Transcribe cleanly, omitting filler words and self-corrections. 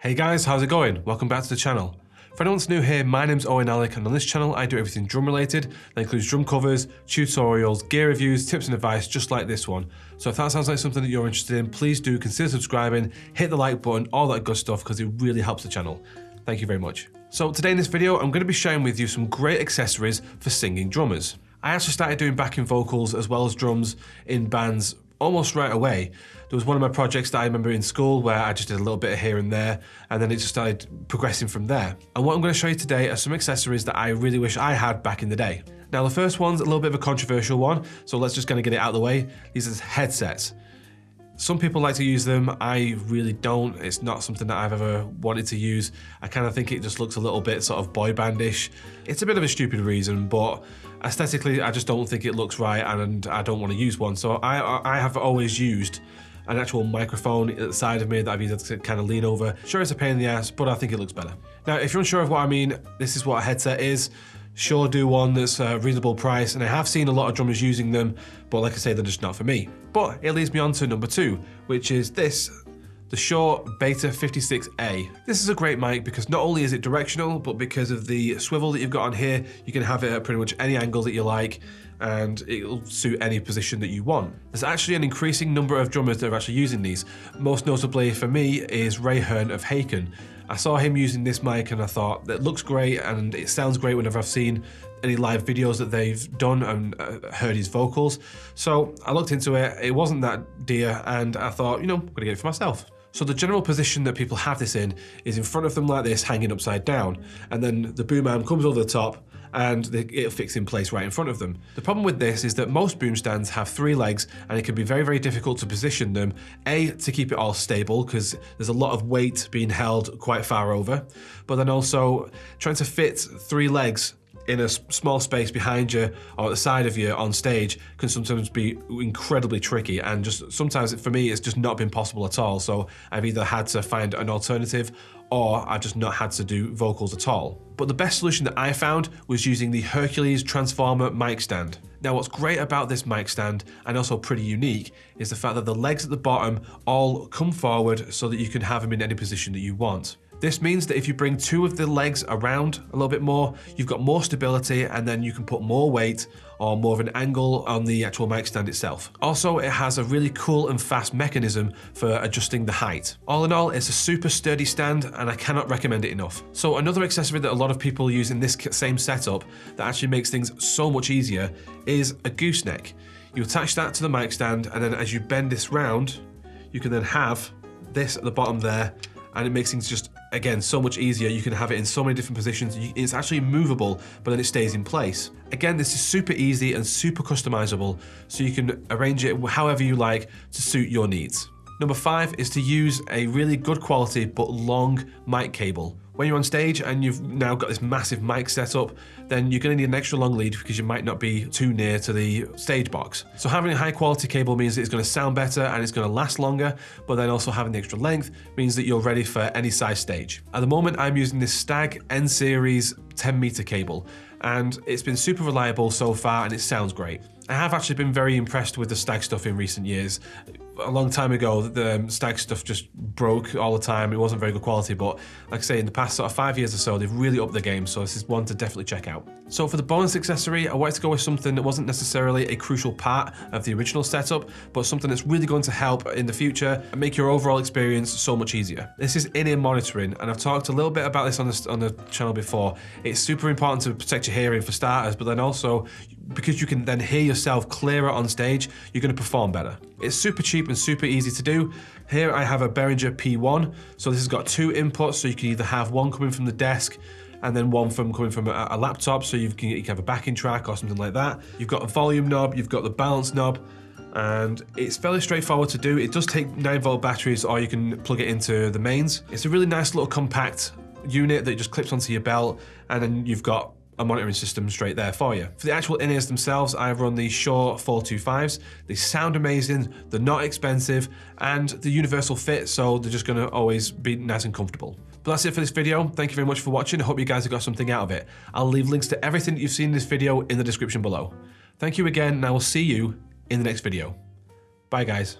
Hey guys, how's it going? Welcome back to the channel. For anyone that's new here, my name's OwenAlec, and on this channel I do everything drum related. That includes drum covers, tutorials, gear reviews, tips and advice, just like this one. So if that sounds like something that you're interested in, please do consider subscribing, hit the like button, all that good stuff, because it really helps the channel. Thank you very much. So today in this video, I'm going to be sharing with you some great accessories for singing drummers. I actually started doing backing vocals as well as drums in bands almost right away. There was one of my projects that I remember in school where I just did a little bit of here and there, and then it just started progressing from there. And what I'm going to show you today are some accessories that I really wish I had back in the day. Now the first one's a little bit of a controversial one, so let's just kind of get it out of the way. These are headsets. Some people like to use them, I really don't. It's not something that I've ever wanted to use. I kind of think it just looks a little bit sort of boy bandish. It's a bit of a stupid reason, but aesthetically I just don't think it looks right, and I don't want to use one. So I have always used an actual microphone at the side of me that I've used to kind of lean over. Sure, it's a pain in the ass, but I think it looks better. Now, if you're unsure of what I mean, this is what a headset is. Sure, do one that's a reasonable price, and I have seen a lot of drummers using them, but like I say, they're just not for me. But it leads me on to number two, which is this, the Shure Beta 56A. This is a great mic because not only is it directional, but because of the swivel that you've got on here, you can have it at pretty much any angle that you like, and it'll suit any position that you want. There's actually an increasing number of drummers that are actually using these. Most notably for me is Ray Hearn of Haken. I saw him using this mic and I thought, that looks great and it sounds great whenever I've seen any live videos that they've done and heard his vocals. So I looked into it, it wasn't that dear, and I thought, you know, I'm gonna get it for myself. So the general position that people have this in is in front of them like this, hanging upside down, and then the boom arm comes over the top and it'll fix in place right in front of them. The problem with this is that most boom stands have three legs, and it can be very, very difficult to position them. A, to keep it all stable, because there's a lot of weight being held quite far over, but then also trying to fit three legs in a small space behind you or at the side of you on stage can sometimes be incredibly tricky, and just sometimes for me it's just not been possible at all. So I've either had to find an alternative or I've just not had to do vocals at all. But the best solution that I found was using the Hercules Transformer mic stand. Now what's great about this mic stand, and also pretty unique, is the fact that the legs at the bottom all come forward so that you can have them in any position that you want. This means that if you bring two of the legs around a little bit more, you've got more stability, and then you can put more weight or more of an angle on the actual mic stand itself. Also, it has a really cool and fast mechanism for adjusting the height. All in all, it's a super sturdy stand, and I cannot recommend it enough. So another accessory that a lot of people use in this same setup that actually makes things so much easier is a Goose Neck. You attach that to the mic stand, and then as you bend this round, you can then have this at the bottom there, and it makes things just, again, so much easier. You can have it in so many different positions. It's actually movable, but then it stays in place. Again, this is super easy and super customizable, so you can arrange it however you like to suit your needs. Number 5 is to use a really good quality but long mic cable. When you're on stage and you've now got this massive mic set up, then you're going to need an extra long lead because you might not be too near to the stage box. So having a high quality cable means that it's going to sound better and it's going to last longer, but then also having the extra length means that you're ready for any size stage. At the moment, I'm using this Stag N-Series 10-meter cable, and it's been super reliable so far and it sounds great. I have actually been very impressed with the Stag stuff in recent years. A long time ago, the Stag stuff just broke all the time. It wasn't very good quality, but like I say, in the past sort of 5 years or so, they've really upped the game, so this is one to definitely check out. So for the bonus accessory, I wanted to go with something that wasn't necessarily a crucial part of the original setup, but something that's really going to help in the future and make your overall experience so much easier. This is InEar Monitoring, and I've talked a little bit about this on the channel before. It's super important to protect your hearing for starters, but then also, because you can then hear yourself clearer on stage, you're going to perform better. It's super cheap and super easy to do. Here I have a Behringer P1, so this has got two inputs, so you can either have one coming from the desk and then one coming from a laptop, so you can have a backing track or something like that. You've got a volume knob, you've got the balance knob, and it's fairly straightforward to do. It does take 9-volt batteries, or you can plug it into the mains. It's a really nice little compact unit that just clips onto your belt, and then you've got a monitoring system straight there for you. For the actual in-ears themselves, I've run the Shure 425s. They sound amazing, they're not expensive, and the universal fit, so they're just gonna always be nice and comfortable. But that's it for this video. Thank you very much for watching. I hope you guys have got something out of it. I'll leave links to everything that you've seen in this video in the description below. Thank you again, and I will see you in the next video. Bye guys.